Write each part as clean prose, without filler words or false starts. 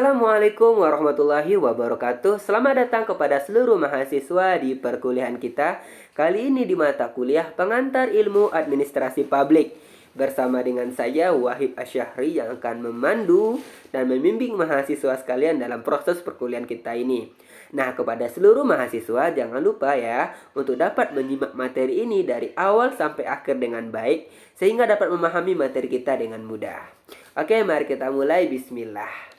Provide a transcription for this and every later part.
Assalamualaikum warahmatullahi wabarakatuh. Selamat datang kepada seluruh mahasiswa di perkuliahan kita. Kali ini di mata kuliah Pengantar Ilmu Administrasi Publik. Bersama dengan saya Wahid Asyahri yang akan memandu dan membimbing mahasiswa sekalian dalam proses perkuliahan kita ini. Nah, kepada seluruh mahasiswa jangan lupa ya untuk dapat menyimak materi ini dari awal sampai akhir dengan baik sehingga dapat memahami materi kita dengan mudah. Oke, mari kita mulai. Bismillah.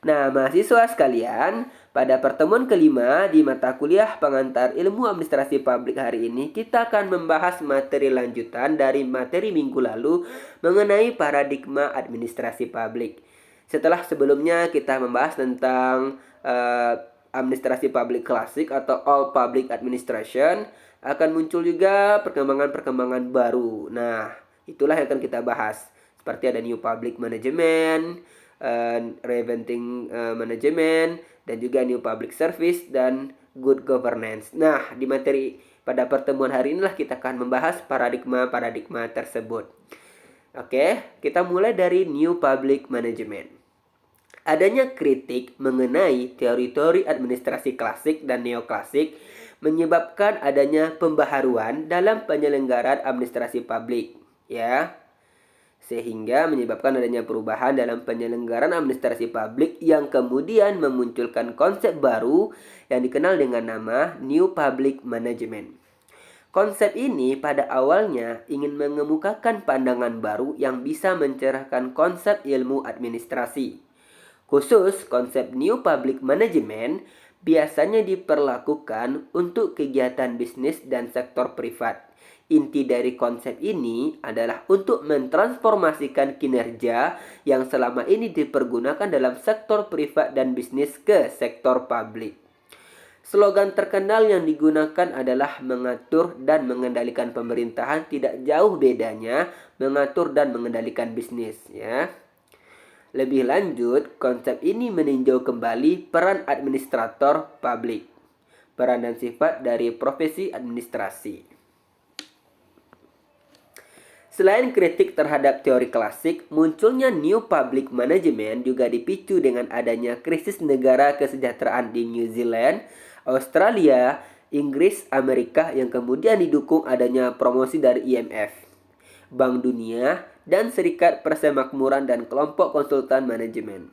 Nah, mahasiswa sekalian, pada pertemuan kelima di mata kuliah Pengantar Ilmu Administrasi Publik hari ini, kita akan membahas materi lanjutan dari materi minggu lalu mengenai paradigma administrasi publik. Setelah sebelumnya kita membahas tentang administrasi publik klasik atau all public administration, akan muncul juga perkembangan-perkembangan baru. Nah, itulah yang akan kita bahas. Seperti ada new public management, reinventing management, dan juga new public service dan good governance. Nah, di materi pada pertemuan hari inilah kita akan membahas paradigma tersebut. Oke, kita mulai dari new public management. Adanya kritik mengenai teori-teori administrasi klasik dan neoklasik menyebabkan adanya pembaharuan dalam penyelenggaraan administrasi publik, ya. Sehingga menyebabkan adanya perubahan dalam penyelenggaraan administrasi publik yang kemudian memunculkan konsep baru yang dikenal dengan nama New Public Management. Konsep ini pada awalnya ingin mengemukakan pandangan baru yang bisa mencerahkan konsep ilmu administrasi. Khusus konsep New Public Management biasanya diperlakukan untuk kegiatan bisnis dan sektor privat. Inti dari konsep ini adalah untuk mentransformasikan kinerja yang selama ini dipergunakan dalam sektor privat dan bisnis ke sektor publik. Slogan terkenal yang digunakan adalah mengatur dan mengendalikan pemerintahan, tidak jauh bedanya mengatur dan mengendalikan bisnis, ya. Lebih lanjut, konsep ini meninjau kembali peran administrator publik, peran dan sifat dari profesi administrasi. Selain kritik terhadap teori klasik, munculnya New Public Management juga dipicu dengan adanya krisis negara kesejahteraan di New Zealand, Australia, Inggris, Amerika yang kemudian didukung adanya promosi dari IMF, Bank Dunia, dan Serikat Persemakmuran dan kelompok konsultan manajemen.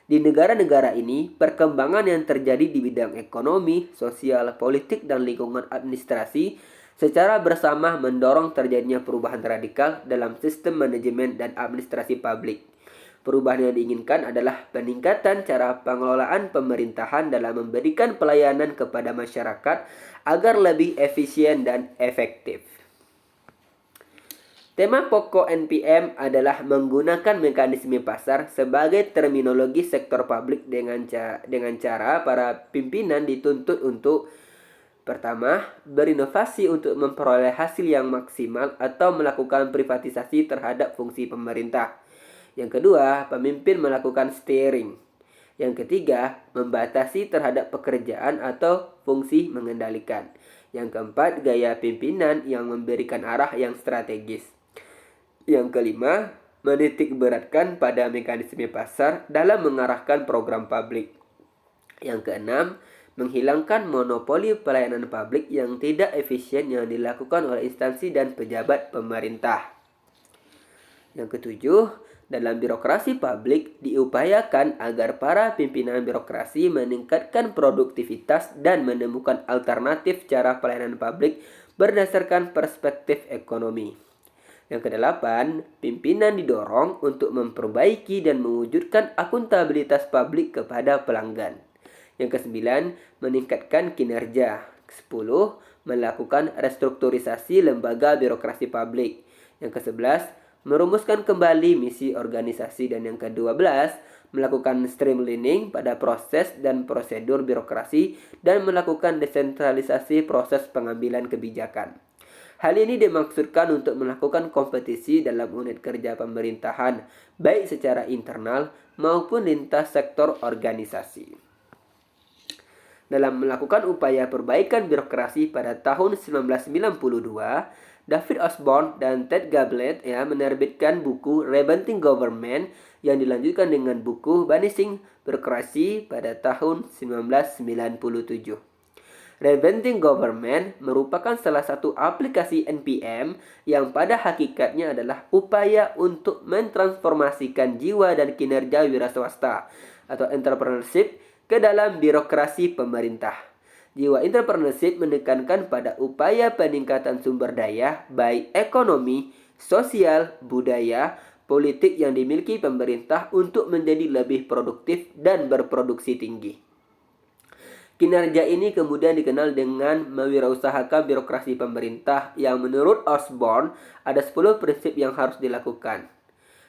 Di negara-negara ini, perkembangan yang terjadi di bidang ekonomi, sosial, politik, dan lingkungan administrasi secara bersama mendorong terjadinya perubahan radikal dalam sistem manajemen dan administrasi publik. Perubahan yang diinginkan adalah peningkatan cara pengelolaan pemerintahan dalam memberikan pelayanan kepada masyarakat agar lebih efisien dan efektif. Tema pokok NPM adalah menggunakan mekanisme pasar sebagai terminologi sektor publik dengan cara para pimpinan dituntut untuk: pertama, berinovasi untuk memperoleh hasil yang maksimal atau melakukan privatisasi terhadap fungsi pemerintah. Yang kedua, pemimpin melakukan steering. Yang ketiga, membatasi terhadap pekerjaan atau fungsi mengendalikan. Yang keempat, gaya pimpinan yang memberikan arah yang strategis. Yang kelima, menitik beratkan pada mekanisme pasar dalam mengarahkan program publik. Yang keenam, menghilangkan monopoli pelayanan publik yang tidak efisien yang dilakukan oleh instansi dan pejabat pemerintah. Yang ketujuh, dalam birokrasi publik diupayakan agar para pimpinan birokrasi meningkatkan produktivitas dan menemukan alternatif cara pelayanan publik berdasarkan perspektif ekonomi. Yang kedelapan, pimpinan didorong untuk memperbaiki dan mewujudkan akuntabilitas publik kepada pelanggan. Yang kesembilan, meningkatkan kinerja. Kesepuluh, melakukan restrukturisasi lembaga birokrasi publik. Yang kesebelas, merumuskan kembali misi organisasi. Dan yang ke-12, melakukan streamlining pada proses dan prosedur birokrasi dan melakukan desentralisasi proses pengambilan kebijakan. Hal ini dimaksudkan untuk melakukan kompetisi dalam unit kerja pemerintahan, baik secara internal maupun lintas sektor organisasi. Dalam melakukan upaya perbaikan birokrasi pada tahun 1992, David Osborne dan Ted Gablet ya menerbitkan buku Rebuilding Government yang dilanjutkan dengan buku Banishing Bureaucracy pada tahun 1997. Rebuilding Government merupakan salah satu aplikasi NPM yang pada hakikatnya adalah upaya untuk mentransformasikan jiwa dan kinerja wira swasta atau entrepreneurship ke dalam birokrasi pemerintah. Jiwa entrepreneurship menekankan pada upaya peningkatan sumber daya, baik ekonomi, sosial, budaya, politik yang dimiliki pemerintah untuk menjadi lebih produktif dan berproduksi tinggi. Kinerja ini kemudian dikenal dengan mewirausahakan birokrasi pemerintah yang menurut Osborne ada 10 prinsip yang harus dilakukan.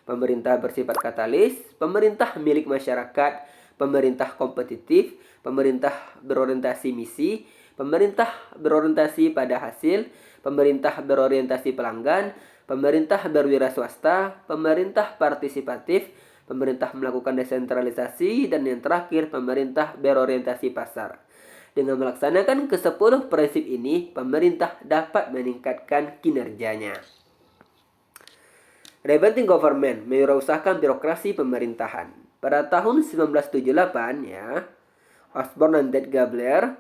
Pemerintah bersifat katalis, pemerintah milik masyarakat, pemerintah kompetitif, pemerintah berorientasi misi, pemerintah berorientasi pada hasil, pemerintah berorientasi pelanggan, pemerintah berwira swasta, pemerintah partisipatif, pemerintah melakukan desentralisasi, dan yang terakhir pemerintah berorientasi pasar. Dengan melaksanakan ke-10 prinsip ini, pemerintah dapat meningkatkan kinerjanya. Rebuilding Government mewirausahakan birokrasi pemerintahan. Pada tahun 1978 ya, Osborne dan Ted Gabler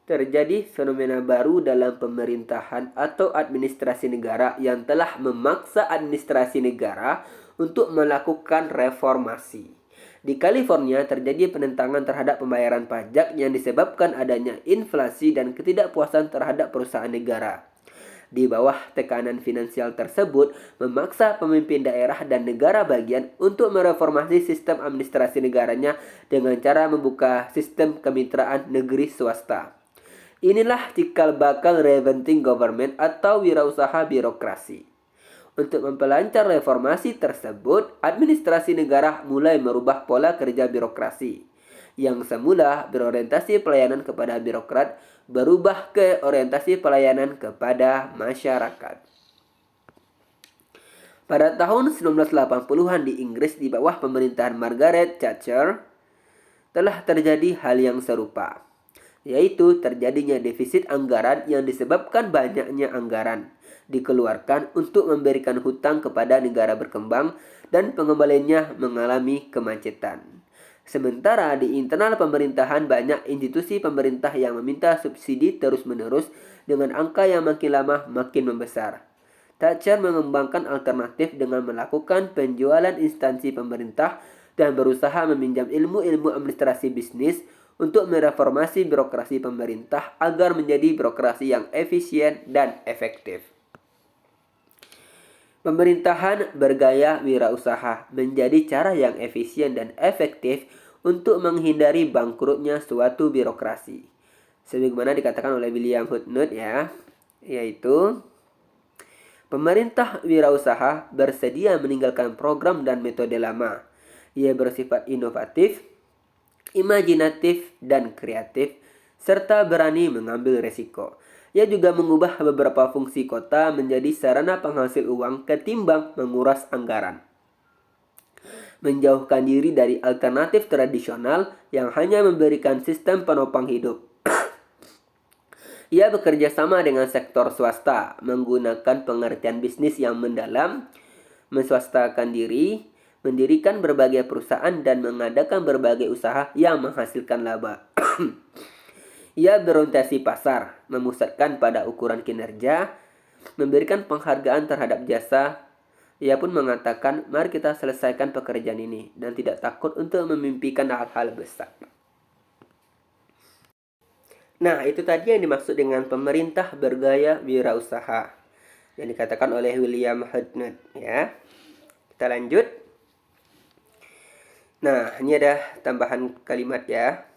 terjadi fenomena baru dalam pemerintahan atau administrasi negara yang telah memaksa administrasi negara untuk melakukan reformasi. Di California terjadi penentangan terhadap pembayaran pajak yang disebabkan adanya inflasi dan ketidakpuasan terhadap perusahaan negara. Di bawah tekanan finansial tersebut, memaksa pemimpin daerah dan negara bagian untuk mereformasi sistem administrasi negaranya dengan cara membuka sistem kemitraan negeri swasta. Inilah cikal bakal Rebuilding Government atau wirausaha birokrasi. Untuk memperlancar reformasi tersebut, administrasi negara mulai merubah pola kerja birokrasi. Yang semula berorientasi pelayanan kepada birokrat, berubah ke orientasi pelayanan kepada masyarakat. Pada tahun 1980-an di Inggris di bawah pemerintahan Margaret Thatcher, telah terjadi hal yang serupa, yaitu terjadinya defisit anggaran yang disebabkan banyaknya anggaran dikeluarkan untuk memberikan hutang kepada negara berkembang dan pengembaliannya mengalami kemacetan. Sementara di internal pemerintahan banyak institusi pemerintah yang meminta subsidi terus-menerus dengan angka yang makin lama makin membesar. Thatcher mengembangkan alternatif dengan melakukan penjualan instansi pemerintah dan berusaha meminjam ilmu-ilmu administrasi bisnis untuk mereformasi birokrasi pemerintah agar menjadi birokrasi yang efisien dan efektif. Pemerintahan bergaya wirausaha menjadi cara yang efisien dan efektif untuk menghindari bangkrutnya suatu birokrasi. Sebagaimana dikatakan oleh William Hutnut ya, yaitu pemerintah wirausaha bersedia meninggalkan program dan metode lama. Ia bersifat inovatif, imajinatif, dan kreatif, serta berani mengambil resiko. Ia juga mengubah beberapa fungsi kota menjadi sarana penghasil uang ketimbang menguras anggaran. Menjauhkan diri dari alternatif tradisional yang hanya memberikan sistem penopang hidup. Ia bekerja sama dengan sektor swasta, menggunakan pengertian bisnis yang mendalam, menswastakan diri, mendirikan berbagai perusahaan, dan mengadakan berbagai usaha yang menghasilkan laba. Ia berorientasi pasar, memusatkan pada ukuran kinerja, memberikan penghargaan terhadap jasa. Ia pun mengatakan, mari kita selesaikan pekerjaan ini, dan tidak takut untuk memimpikan hal-hal besar. Nah, itu tadi yang dimaksud dengan pemerintah bergaya wirausaha yang dikatakan oleh William Hutnut ya. Kita lanjut. Nah, ini ada tambahan kalimat ya.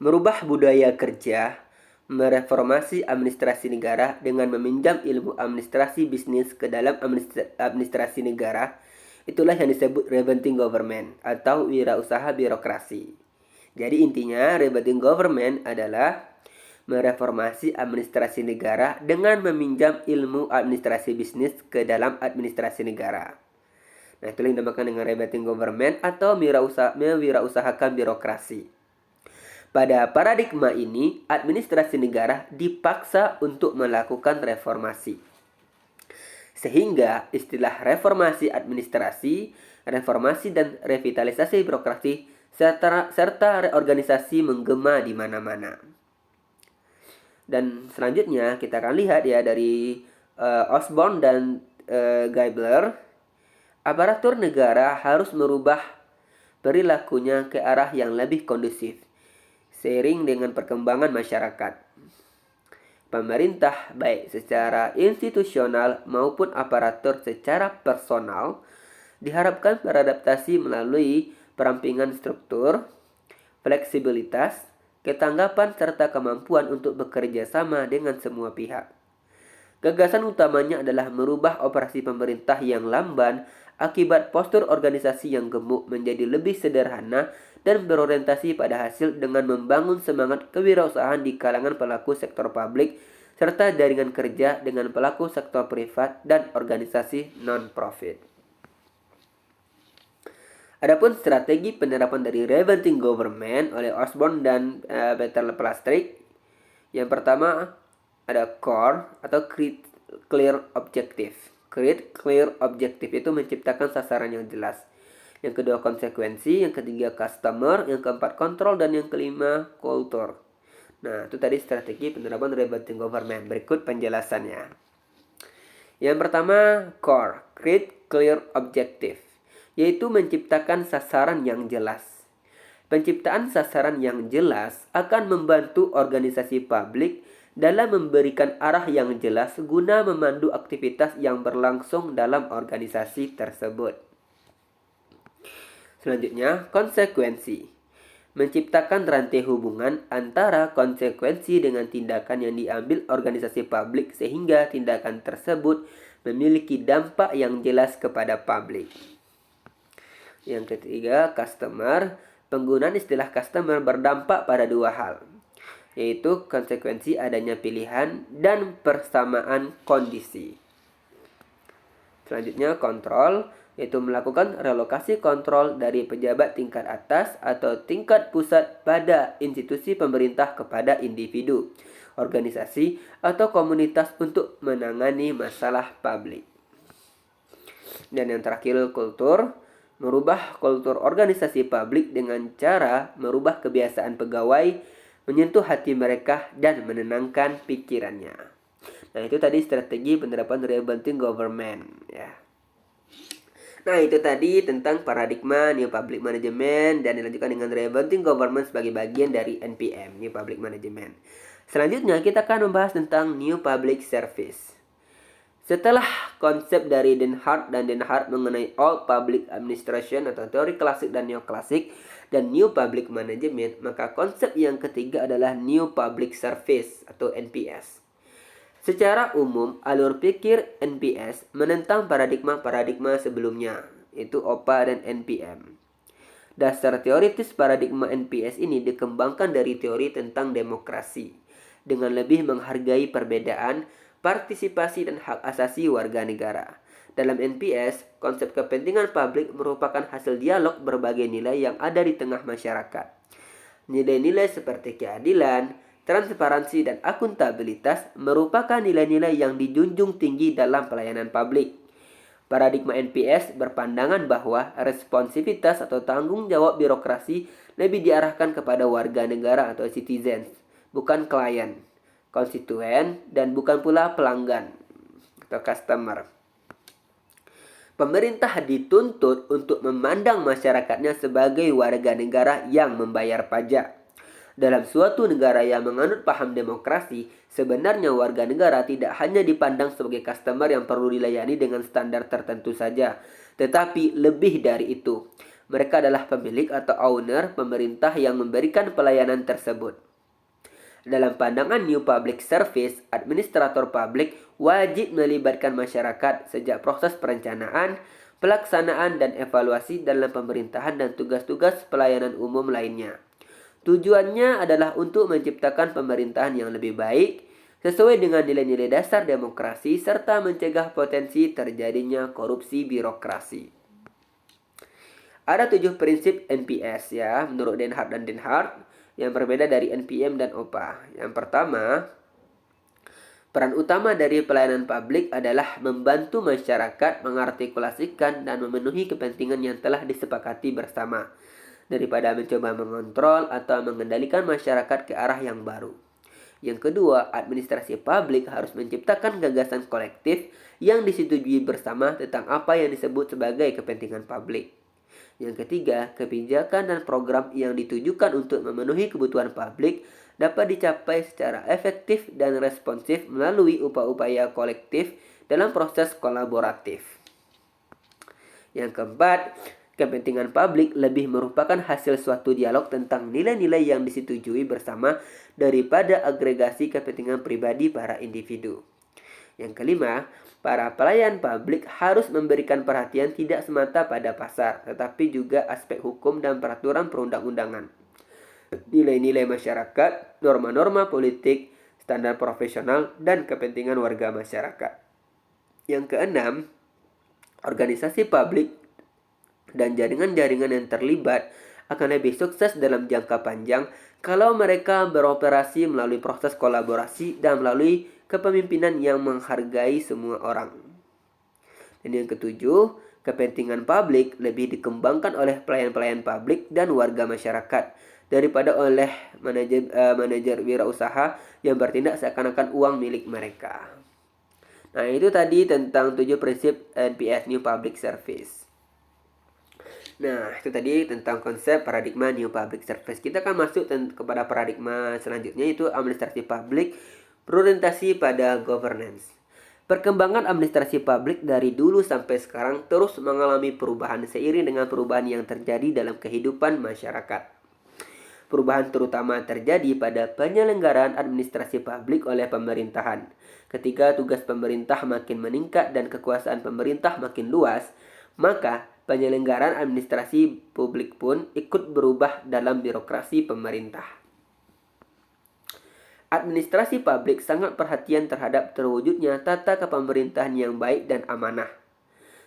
Merubah budaya kerja, mereformasi administrasi negara dengan meminjam ilmu administrasi bisnis ke dalam administrasi negara. Itulah yang disebut rebuilding government atau wirausaha birokrasi. Jadi intinya rebuilding government adalah mereformasi administrasi negara dengan meminjam ilmu administrasi bisnis ke dalam administrasi negara. Nah, itu yang dinamakan dengan rebuilding government atau mewirausahakan birokrasi. Pada paradigma ini, administrasi negara dipaksa untuk melakukan reformasi. Sehingga istilah reformasi administrasi, reformasi dan revitalisasi birokrasi serta reorganisasi menggema di mana-mana. Dan selanjutnya kita akan lihat ya dari Osborne dan Geibler, aparatur negara harus merubah perilakunya ke arah yang lebih kondusif seiring dengan perkembangan masyarakat. Pemerintah baik secara institusional maupun aparatur secara personal diharapkan beradaptasi melalui perampingan struktur, fleksibilitas, ketanggapan serta kemampuan untuk bekerja sama dengan semua pihak. Gagasan utamanya adalah merubah operasi pemerintah yang lamban akibat postur organisasi yang gemuk menjadi lebih sederhana dan berorientasi pada hasil dengan membangun semangat kewirausahaan di kalangan pelaku sektor publik serta jaringan kerja dengan pelaku sektor privat dan organisasi non-profit. Adapun strategi penerapan dari Revamping Government oleh Osborne dan Peter Plastric, yang pertama ada core atau create clear objective. Create clear objective itu menciptakan sasaran yang jelas. Yang kedua konsekuensi, yang ketiga customer, yang keempat kontrol, dan yang kelima culture. Nah, itu tadi strategi penerapan Revamping Government. Berikut penjelasannya. Yang pertama core, create clear objective, yaitu menciptakan sasaran yang jelas. Penciptaan sasaran yang jelas akan membantu organisasi publik dalam memberikan arah yang jelas guna memandu aktivitas yang berlangsung dalam organisasi tersebut. Selanjutnya, konsekuensi. Menciptakan rantai hubungan antara konsekuensi dengan tindakan yang diambil organisasi publik sehingga tindakan tersebut memiliki dampak yang jelas kepada publik. Yang ketiga, customer. Penggunaan istilah customer berdampak pada dua hal, yaitu konsekuensi adanya pilihan dan persamaan kondisi. Selanjutnya kontrol, yaitu melakukan relokasi kontrol dari pejabat tingkat atas atau tingkat pusat pada institusi pemerintah kepada individu, organisasi, atau komunitas untuk menangani masalah publik. Dan yang terakhir kultur, merubah kultur organisasi publik dengan cara merubah kebiasaan pegawai, menyentuh hati mereka, dan menenangkan pikirannya. Nah, itu tadi strategi penerapan Revamping Government ya. Nah, itu tadi tentang paradigma New Public Management dan dilanjutkan dengan Revamping Government sebagai bagian dari NPM, New Public Management. Selanjutnya kita akan membahas tentang New Public Service. Setelah konsep dari Den Hart mengenai Old Public Administration atau teori klasik dan neoklasik dan New Public Management, maka konsep yang ketiga adalah New Public Service atau NPS. Secara umum, alur pikir NPS menentang paradigma-paradigma sebelumnya, yaitu OPA dan NPM. Dasar teoritis paradigma NPS ini dikembangkan dari teori tentang demokrasi, dengan lebih menghargai perbedaan, partisipasi dan hak asasi warga negara. Dalam NPS, konsep kepentingan publik merupakan hasil dialog berbagai nilai yang ada di tengah masyarakat. Nilai-nilai seperti keadilan, transparansi, dan akuntabilitas merupakan nilai-nilai yang dijunjung tinggi dalam pelayanan publik. Paradigma NPS berpandangan bahwa responsivitas atau tanggung jawab birokrasi lebih diarahkan kepada warga negara atau citizens, bukan klien, konstituen, dan bukan pula pelanggan atau customer. Pemerintah dituntut untuk memandang masyarakatnya sebagai warga negara yang membayar pajak. Dalam suatu negara yang menganut paham demokrasi, sebenarnya warga negara tidak hanya dipandang sebagai customer yang perlu dilayani dengan standar tertentu saja, tetapi lebih dari itu. Mereka adalah pemilik atau owner pemerintah yang memberikan pelayanan tersebut. Dalam pandangan New Public Service, administrator publik wajib melibatkan masyarakat sejak proses perencanaan, pelaksanaan, dan evaluasi dalam pemerintahan dan tugas-tugas pelayanan umum lainnya. Tujuannya adalah untuk menciptakan pemerintahan yang lebih baik, sesuai dengan nilai-nilai dasar demokrasi, serta mencegah potensi terjadinya korupsi birokrasi. Ada 7 prinsip NPS ya, menurut Den Hart. yang berbeda dari NPM dan OPA. Yang pertama, peran utama dari pelayanan publik adalah membantu masyarakat mengartikulasikan dan memenuhi kepentingan yang telah disepakati bersama, daripada mencoba mengontrol atau mengendalikan masyarakat ke arah yang baru. Yang kedua, administrasi publik harus menciptakan gagasan kolektif yang disetujui bersama tentang apa yang disebut sebagai kepentingan publik. Yang ketiga, kebijakan dan program yang ditujukan untuk memenuhi kebutuhan publik dapat dicapai secara efektif dan responsif melalui upaya-upaya kolektif dalam proses kolaboratif. Yang keempat, kepentingan publik lebih merupakan hasil suatu dialog tentang nilai-nilai yang disetujui bersama daripada agregasi kepentingan pribadi para individu. Yang kelima, para pelayan publik harus memberikan perhatian tidak semata pada pasar, tetapi juga aspek hukum dan peraturan perundang-undangan, nilai-nilai masyarakat, norma-norma politik, standar profesional, dan kepentingan warga masyarakat. Yang keenam, organisasi publik dan jaringan-jaringan yang terlibat akan lebih sukses dalam jangka panjang kalau mereka beroperasi melalui proses kolaborasi dan melalui kepemimpinan yang menghargai semua orang. Dan yang ketujuh, kepentingan publik lebih dikembangkan oleh pelayan-pelayan publik dan warga masyarakat daripada oleh manajer wirausaha yang bertindak seakan-akan uang milik mereka. Nah, itu tadi tentang 7 prinsip NPS, New Public Service. Nah, itu tadi tentang konsep paradigma New Public Service. Kita akan masuk kepada paradigma selanjutnya, yaitu administrasi publik berorientasi pada governance. Perkembangan administrasi publik dari dulu sampai sekarang terus mengalami perubahan seiring dengan perubahan yang terjadi dalam kehidupan masyarakat. Perubahan terutama terjadi pada penyelenggaraan administrasi publik oleh pemerintahan. Ketika tugas pemerintah makin meningkat dan kekuasaan pemerintah makin luas, maka penyelenggaraan administrasi publik pun ikut berubah dalam birokrasi pemerintah. Administrasi publik sangat perhatian terhadap terwujudnya tata kepemerintahan yang baik dan amanah.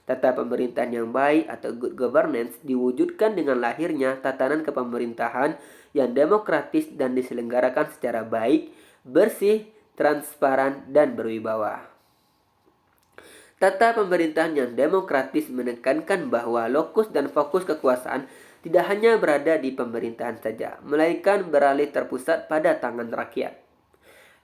Tata pemerintahan yang baik atau good governance diwujudkan dengan lahirnya tatanan kepemerintahan yang demokratis dan diselenggarakan secara baik, bersih, transparan, dan berwibawa. Tata pemerintahan yang demokratis menekankan bahwa lokus dan fokus kekuasaan tidak hanya berada di pemerintahan saja, melainkan beralih terpusat pada tangan rakyat.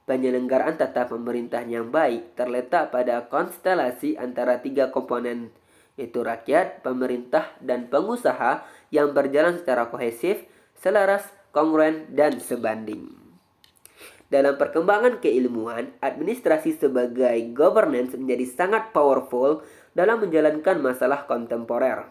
Penyelenggaraan tata pemerintahan yang baik terletak pada konstelasi antara 3 komponen, yaitu rakyat, pemerintah, dan pengusaha yang berjalan secara kohesif, selaras, kongruen, dan sebanding. Dalam perkembangan keilmuan, administrasi sebagai governance menjadi sangat powerful dalam menjalankan masalah kontemporer.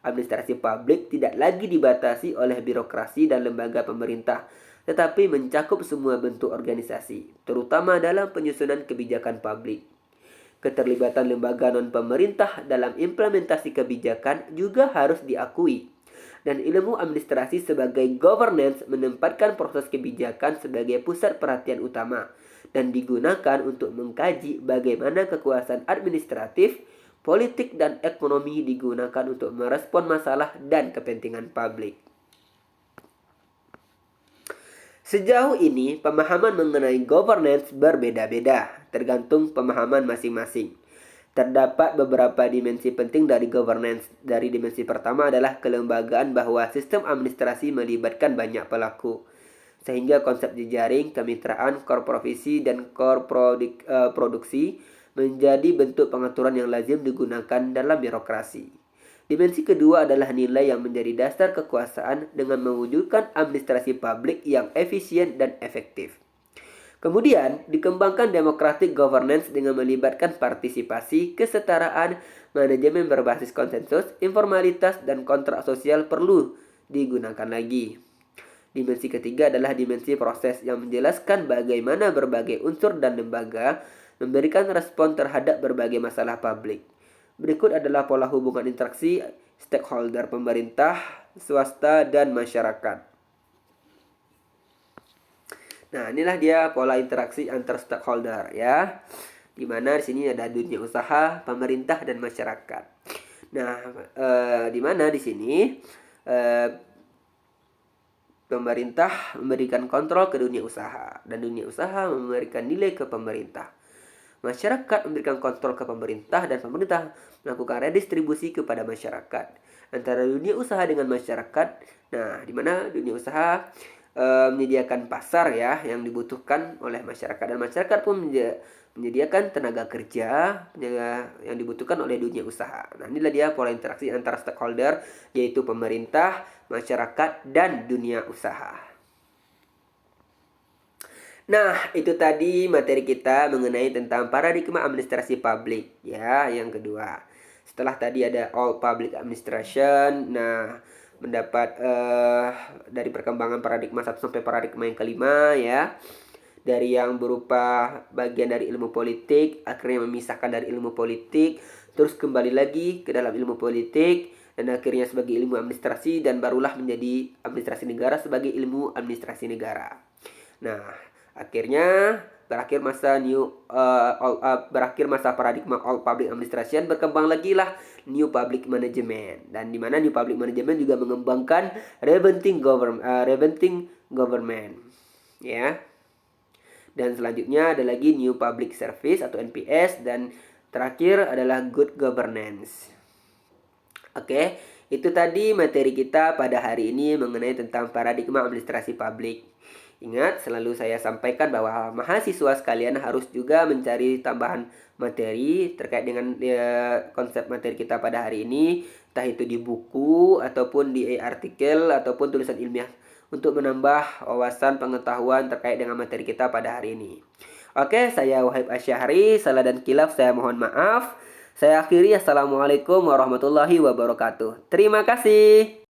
Administrasi publik tidak lagi dibatasi oleh birokrasi dan lembaga pemerintah, tetapi mencakup semua bentuk organisasi, terutama dalam penyusunan kebijakan publik. Keterlibatan lembaga non-pemerintah dalam implementasi kebijakan juga harus diakui. Dan ilmu administrasi sebagai governance menempatkan proses kebijakan sebagai pusat perhatian utama dan digunakan untuk mengkaji bagaimana kekuasaan administratif, politik, dan ekonomi digunakan untuk merespon masalah dan kepentingan publik. Sejauh ini, pemahaman mengenai governance berbeda-beda, tergantung pemahaman masing-masing. Terdapat beberapa dimensi penting dari governance. Dari dimensi pertama adalah kelembagaan, bahwa sistem administrasi melibatkan banyak pelaku, sehingga konsep jejaring, kemitraan, korporasi, dan produksi menjadi bentuk pengaturan yang lazim digunakan dalam birokrasi. Dimensi kedua adalah nilai yang menjadi dasar kekuasaan dengan mewujudkan administrasi publik yang efisien dan efektif. Kemudian, dikembangkan democratic governance dengan melibatkan partisipasi, kesetaraan, manajemen berbasis konsensus, informalitas, dan kontrak sosial perlu digunakan lagi. Dimensi ketiga adalah dimensi proses yang menjelaskan bagaimana berbagai unsur dan lembaga memberikan respon terhadap berbagai masalah publik. Berikut adalah pola hubungan interaksi stakeholder pemerintah, swasta, dan masyarakat. Nah, inilah dia pola interaksi antar stakeholder ya. Di mana di sini ada dunia usaha, pemerintah, dan masyarakat. Nah, di mana di sini pemerintah memberikan kontrol ke dunia usaha, dan dunia usaha memberikan nilai ke pemerintah. Masyarakat memberikan kontrol ke pemerintah, dan pemerintah melakukan redistribusi kepada masyarakat. Antara dunia usaha dengan masyarakat, nah di mana dunia usaha menyediakan pasar ya yang dibutuhkan oleh masyarakat, dan masyarakat pun menyediakan tenaga kerja yang dibutuhkan oleh dunia usaha. Nah, inilah dia pola interaksi antara stakeholder, yaitu pemerintah, masyarakat, dan dunia usaha. Nah, itu tadi materi kita mengenai tentang paradigma administrasi publik ya, yang kedua. Setelah tadi ada all public administration, nah mendapat dari perkembangan paradigma 1 sampai paradigma yang kelima ya. Dari yang berupa bagian dari ilmu politik, akhirnya memisahkan dari ilmu politik, terus kembali lagi ke dalam ilmu politik, dan akhirnya sebagai ilmu administrasi, dan barulah menjadi administrasi negara sebagai ilmu administrasi negara. Nah, akhirnya berakhir masa paradigma all public administration, berkembang lagi lah new public management, dan di mana new public management juga mengembangkan reventing government ya. Dan selanjutnya ada lagi new public service atau NPS, dan terakhir adalah good governance. Oke, itu tadi materi kita pada hari ini mengenai tentang paradigma administrasi publik. Ingat, selalu saya sampaikan bahwa mahasiswa sekalian harus juga mencari tambahan materi terkait dengan konsep materi kita pada hari ini, entah itu di buku ataupun di artikel ataupun tulisan ilmiah, untuk menambah wawasan pengetahuan terkait dengan materi kita pada hari ini. Oke, saya Wahib Asyahri, salah dan kilaf saya mohon maaf. Saya akhiri, assalamualaikum warahmatullahi wabarakatuh. Terima kasih.